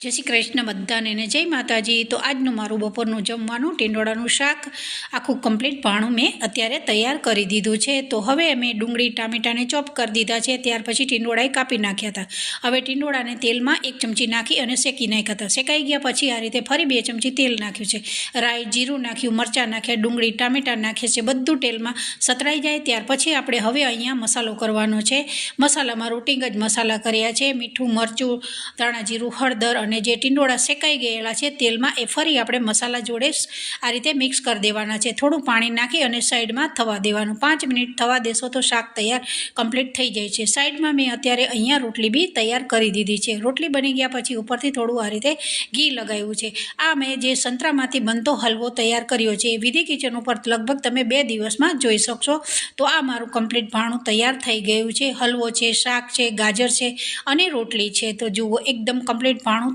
જય શ્રી કૃષ્ણ બધાને ને જય માતાજી। તો આજનું મારું બપોરનું જમવાનું ટીંડોળાનું શાક આખું કમ્પ્લીટ ભાણું મેં અત્યારે તૈયાર કરી દીધું છે। તો હવે મેં ડુંગળી ટામેટાને ચોપ કરી દીધા છે, ત્યાર પછી ટીંડોળાએ કાપી નાખ્યા હતા। હવે ટીંડોળાને તેલમાં 1 ચમચી નાખી અને શેકી નાખ્યા હતા। શેકાઈ ગયા પછી આ રીતે ફરી 2 ચમચી તેલ નાખ્યું છે, રાઈ જીરું નાખ્યું, મરચાં નાખ્યા, ડુંગળી ટામેટાં નાખ્યા છે, બધું તેલમાં સતરાઈ જાય ત્યાર પછી આપણે હવે અહીંયા મસાલો કરવાનો છે। મસાલામાં રૂટિંગ જ મસાલા કર્યા છે, મીઠું, મરચું, ધાણા જીરું, હળદર અને જે ટીંડોળા શેકાઈ ગયેલા છે તેલમાં એ ફરી આપણે મસાલા જોડે આ રીતે મિક્સ કરી દેવાના છે। થોડું પાણી નાખી અને સાઈડમાં થવા દેવાનું, 5 મિનિટ થવા દેશો તો શાક તૈયાર કમ્પ્લીટ થઈ જાય છે। સાઈડમાં મેં અત્યારે અહીંયા રોટલી બી તૈયાર કરી દીધી છે। રોટલી બની ગયા પછી ઉપરથી થોડું આ રીતે ઘી લગાવ્યું છે। આ મેં જે સંતરામાંથી બનતો હલવો તૈયાર કર્યો છે, વિધિ કિચન ઉપર લગભગ તમે 2 દિવસમાં જોઈ શકશો। તો આ મારું કમ્પ્લીટ ભાણું તૈયાર થઈ ગયું છે। હલવો છે, શાક છે, ગાજર છે અને રોટલી છે। તો જુઓ એકદમ કમ્પ્લીટ ભાણું